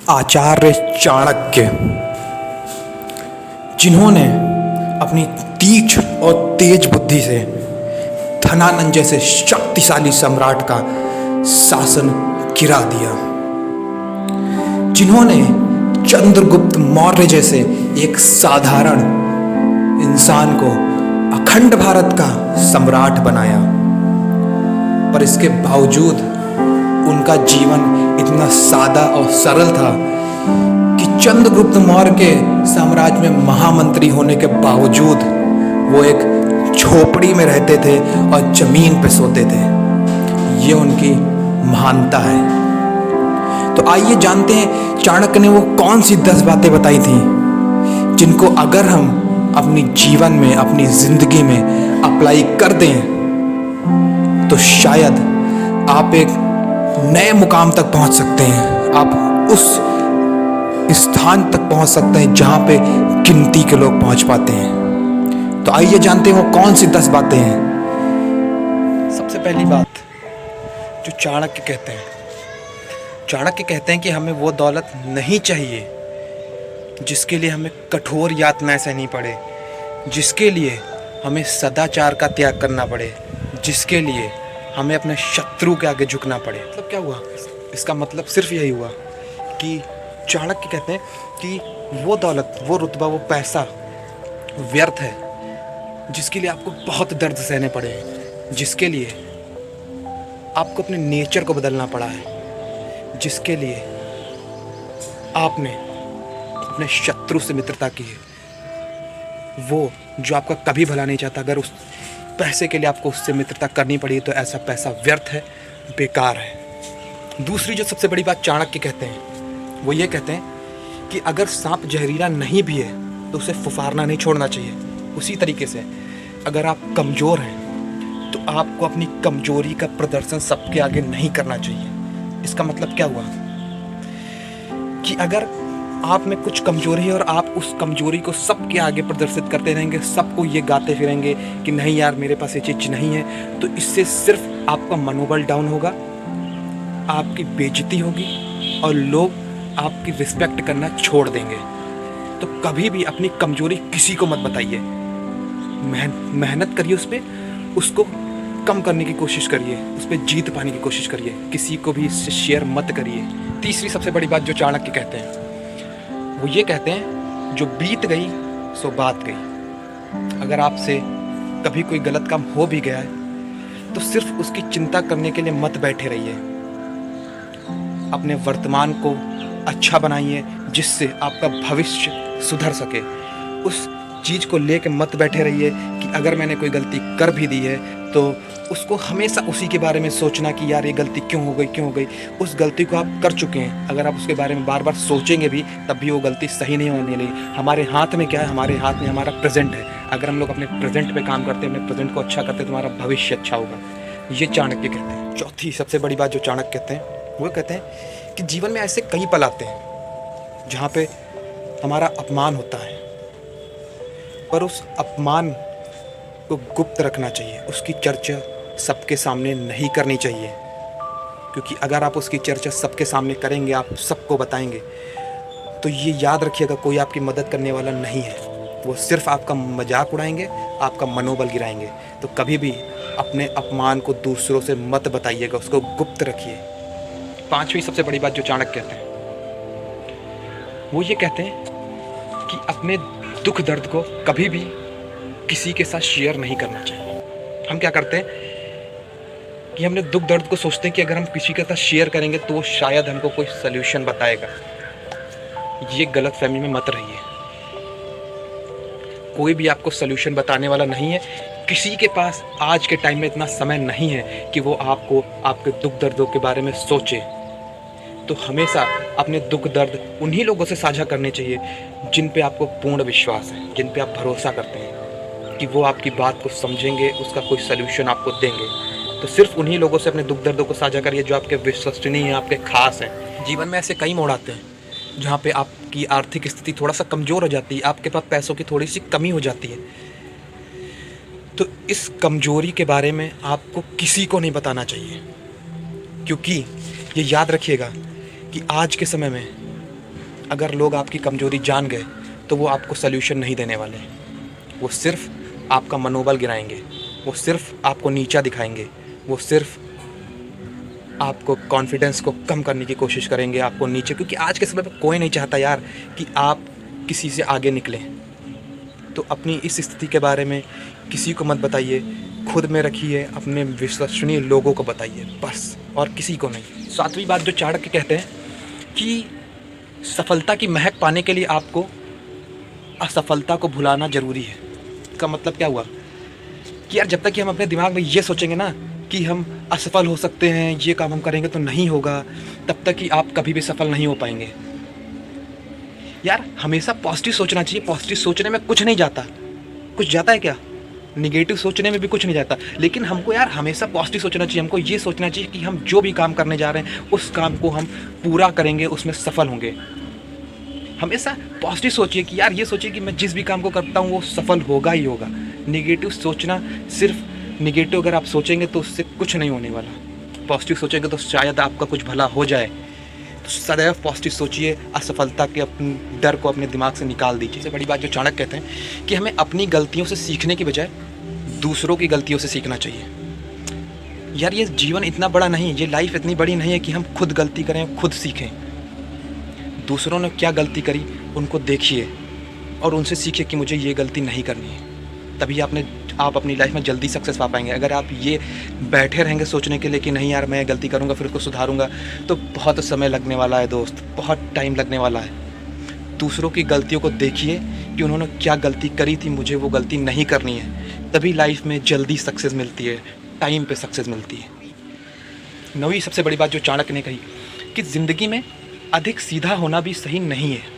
आचार्य चाणक्य, जिन्होंने अपनी तीक्ष्ण और तेज बुद्धि से धनानंद जैसे शक्तिशाली सम्राट का शासन गिरा दिया, जिन्होंने चंद्रगुप्त मौर्य जैसे एक साधारण इंसान को अखंड भारत का सम्राट बनाया, पर इसके बावजूद उनका जीवन इतना सादा और सरल था कि चंद्रगुप्त मौर्य के साम्राज्य में महामंत्री होने के बावजूद वो एक झोपड़ी में रहते थे और जमीन पे सोते थे। ये उनकी महानता है। तो आइए जानते हैं चाणक्य ने वो कौन सी 10 बातें बताई थी जिनको अगर हम अपनी जीवन में, अपनी जिंदगी में अप्लाई कर दें तो शायद आप एक नए मुकाम तक पहुंच सकते हैं। आप उस स्थान तक पहुंच सकते हैं जहां पे गिनती के लोग पहुंच पाते हैं। तो आइए जानते हैं वो कौन सी 10 बातें हैं। सबसे पहली बात जो चाणक्य कहते हैं कि हमें वो दौलत नहीं चाहिए जिसके लिए हमें कठोर यातनाएं सहनी पड़े, जिसके लिए हमें सदाचार का त्याग करना पड़े, जिसके लिए हमें अपने शत्रु के आगे झुकना पड़े। मतलब क्या हुआ? इसका मतलब सिर्फ यही हुआ कि चाणक्य कहते हैं कि वो दौलत, वो रुतबा, वो पैसा व्यर्थ है जिसके लिए आपको बहुत दर्द सहने पड़े हैं, जिसके लिए आपको अपने नेचर को बदलना पड़ा है, जिसके लिए आपने अपने शत्रु से मित्रता की है। वो जो आपका कभी भला नहीं चाहता, अगर उस पैसे के लिए आपको उससे मित्रता करनी पड़ी तो ऐसा पैसा व्यर्थ है, बेकार है। दूसरी जो सबसे बड़ी बात चाणक्य कहते हैं वो ये कहते हैं कि अगर सांप जहरीला नहीं भी है तो उसे फुफारना नहीं छोड़ना चाहिए। उसी तरीके से अगर आप कमज़ोर हैं तो आपको अपनी कमज़ोरी का प्रदर्शन सबके आगे नहीं करना चाहिए। इसका मतलब क्या हुआ कि अगर आप में कुछ कमजोरी है और आप उस कमजोरी को सबके आगे प्रदर्शित करते रहेंगे, सबको ये गाते फिरेंगे कि नहीं यार मेरे पास ये चीज़ नहीं है, तो इससे सिर्फ आपका मनोबल डाउन होगा, आपकी बेइज्जती होगी और लोग आपकी रिस्पेक्ट करना छोड़ देंगे। तो कभी भी अपनी कमजोरी किसी को मत बताइए, मेहनत करिए उस पर, उसको कम करने की कोशिश करिए, उस पर जीत पाने की कोशिश करिए, किसी को भी इससे शेयर मत करिए। तीसरी सबसे बड़ी बात जो चाणक्य कहते हैं वो ये कहते हैं जो बीत गई सो बात गई। अगर आपसे कभी कोई गलत काम हो भी गया है तो सिर्फ उसकी चिंता करने के लिए मत बैठे रहिए, अपने वर्तमान को अच्छा बनाइए जिससे आपका भविष्य सुधर सके। उस चीज़ को लेकर मत बैठे रहिए कि अगर मैंने कोई गलती कर भी दी है तो उसको हमेशा उसी के बारे में सोचना कि यार ये गलती क्यों हो गई। उस गलती को आप कर चुके हैं, अगर आप उसके बारे में बार बार सोचेंगे भी तब भी वो गलती सही नहीं होने लगी। हमारे हाथ में क्या है? हमारे हाथ में हमारा प्रेजेंट है। अगर हम लोग अपने प्रेजेंट पे काम करते हैं, अपने प्रेजेंट को अच्छा करते हैं तो हमारा भविष्य अच्छा होगा। ये चाणक्य कहते हैं। चौथी सबसे बड़ी बात जो चाणक्य कहते हैं वो कहते हैं कि जीवन में ऐसे कई पल आते हैं जहाँ पे हमारा अपमान होता है, पर उस अपमान को गुप्त रखना चाहिए, उसकी चर्चा सबके सामने नहीं करनी चाहिए, क्योंकि अगर आप उसकी चर्चा सबके सामने करेंगे, आप सबको बताएंगे, तो ये याद रखिएगा कोई आपकी मदद करने वाला नहीं है, वो सिर्फ आपका मजाक उड़ाएंगे, आपका मनोबल गिराएंगे। तो कभी भी अपने अपमान को दूसरों से मत बताइएगा, उसको गुप्त रखिए। पांचवी सबसे बड़ी बात जो चाणक्य कहते हैं वो ये कहते हैं कि अपने दुख दर्द को कभी भी किसी के साथ शेयर नहीं करना चाहिए। हम क्या करते हैं कि हमने दुख दर्द को सोचते हैं कि अगर हम किसी के साथ शेयर करेंगे तो वो शायद हमको कोई सल्यूशन बताएगा। ये गलत फहमी में मत रहिए, कोई भी आपको सल्यूशन बताने वाला नहीं है। किसी के पास आज के टाइम में इतना समय नहीं है कि वो आपको आपके दुख दर्दों के बारे में सोचे। तो हमेशा अपने दुख दर्द उन्हीं लोगों से साझा करने चाहिए जिन पे आपको पूर्ण विश्वास है, जिन पे आप भरोसा करते हैं कि वो आपकी बात को समझेंगे, उसका कोई सल्यूशन आपको देंगे। तो सिर्फ उन्हीं लोगों से अपने दुख दर्दों को साझा करिए जो आपके विश्वसनीय हैं, आपके खास हैं। जीवन में ऐसे कई मोड़ आते हैं जहाँ पे आपकी आर्थिक स्थिति थोड़ा सा कमज़ोर हो जाती है, आपके पास पैसों की थोड़ी सी कमी हो जाती है। तो इस कमजोरी के बारे में आपको किसी को नहीं बताना चाहिए, क्योंकि ये याद रखिएगा कि आज के समय में अगर लोग आपकी कमज़ोरी जान गए तो वो आपको सल्यूशन नहीं देने वाले। वो सिर्फ आपका मनोबल गिराएंगे, वो सिर्फ आपको नीचा दिखाएंगे, वो सिर्फ आपको कॉन्फिडेंस को कम करने की कोशिश करेंगे, आपको नीचे। क्योंकि आज के समय पे कोई नहीं चाहता यार कि आप किसी से आगे निकलें। तो अपनी इस स्थिति के बारे में किसी को मत बताइए, खुद में रखिए, अपने विश्वसनीय लोगों को बताइए बस, और किसी को नहीं। 7वीं बात जो चाणक्य कहते हैं कि सफलता की महक पाने के लिए आपको असफलता को भुलाना ज़रूरी है। इसका मतलब क्या हुआ कि यार जब तक कि हम अपने दिमाग में ये सोचेंगे ना कि हम असफल हो सकते हैं, ये काम हम करेंगे तो नहीं होगा, तब तक कि आप कभी भी सफल नहीं हो पाएंगे। यार हमेशा पॉजिटिव सोचना चाहिए। पॉजिटिव सोचने में कुछ नहीं जाता। कुछ जाता है क्या? निगेटिव सोचने में भी कुछ नहीं जाता। लेकिन हमको यार हमेशा पॉजिटिव सोचना चाहिए। हमको ये सोचना चाहिए कि हम जो भी काम करने जा रहे हैं उस काम को हम पूरा करेंगे, उसमें सफल होंगे। हमेशा पॉजिटिव सोचिए कि यार ये सोचिए कि मैं जिस भी काम को करता हूँ वो सफल होगा ही होगा। निगेटिव सोचना, सिर्फ निगेटिव अगर आप सोचेंगे तो उससे कुछ नहीं होने वाला। पॉजिटिव सोचेंगे तो शायद आपका कुछ भला हो जाए। तो सदैव पॉजिटिव सोचिए, असफलता के अपने डर को अपने दिमाग से निकाल दीजिए। सबसे बड़ी बात जो चाणक्य कहते हैं कि हमें अपनी गलतियों से सीखने की बजाय दूसरों की गलतियों से सीखना चाहिए। यार ये जीवन इतना बड़ा नहीं, ये लाइफ इतनी बड़ी नहीं है कि हम खुद गलती करें, खुद सीखें। दूसरों ने क्या गलती करी उनको देखिए और उनसे सीखिए कि मुझे ये गलती नहीं करनी है। तभी आप अपनी लाइफ में जल्दी सक्सेस पा पाएंगे। अगर आप ये बैठे रहेंगे सोचने के लिए कि नहीं यार मैं गलती करूँगा फिर उसको सुधारूँगा, तो बहुत समय लगने वाला है दोस्त, बहुत टाइम लगने वाला है। दूसरों की गलतियों को देखिए कि उन्होंने क्या गलती करी थी, मुझे वो गलती नहीं करनी है। तभी लाइफ में जल्दी सक्सेस मिलती है, टाइम पे सक्सेस मिलती है। 9वीं सबसे बड़ी बात जो चाणक्य ने कही कि ज़िंदगी में अधिक सीधा होना भी सही नहीं है।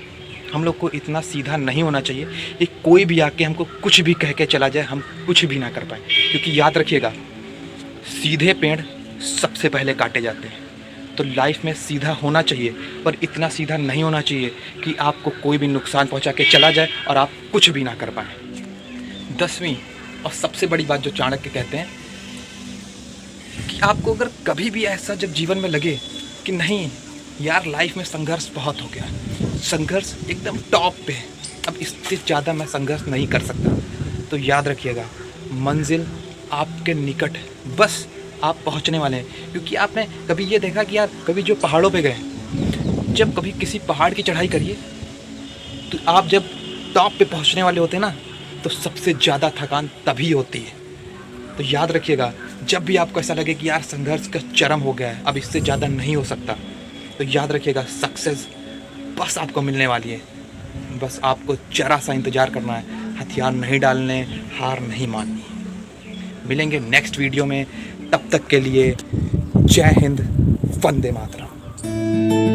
हम लोग को इतना सीधा नहीं होना चाहिए कि कोई भी आके हमको कुछ भी कह के चला जाए, हम कुछ भी ना कर पाए। क्योंकि याद रखिएगा, सीधे पेड़ सबसे पहले काटे जाते हैं। तो लाइफ में सीधा होना चाहिए, पर इतना सीधा नहीं होना चाहिए कि आपको कोई भी नुकसान पहुंचा के चला जाए और आप कुछ भी ना कर पाएँ। 10वीं और सबसे बड़ी बात जो चाणक्य कहते हैं कि आपको अगर कभी भी ऐसा जब जीवन में लगे कि नहीं यार लाइफ में संघर्ष बहुत हो गया, संघर्ष एकदम टॉप पे है, अब इससे ज़्यादा मैं संघर्ष नहीं कर सकता, तो याद रखिएगा मंजिल आपके निकट है, बस आप पहुंचने वाले हैं। क्योंकि आपने कभी ये देखा कि यार कभी जो पहाड़ों पे गए, जब कभी किसी पहाड़ की चढ़ाई करिए तो आप जब टॉप पे पहुंचने वाले होते हैं ना, तो सबसे ज़्यादा थकान तभी होती है। तो याद रखिएगा, जब भी आपको ऐसा लगे कि यार संघर्ष का चरम हो गया है, अब इससे ज़्यादा नहीं हो सकता, तो याद रखिएगा सक्सेस बस आपको मिलने वाली है। बस आपको जरा सा इंतज़ार करना है, हथियार नहीं डालने, हार नहीं माननी। मिलेंगे नेक्स्ट वीडियो में, तब तक के लिए जय हिंद, वंदे मातरम।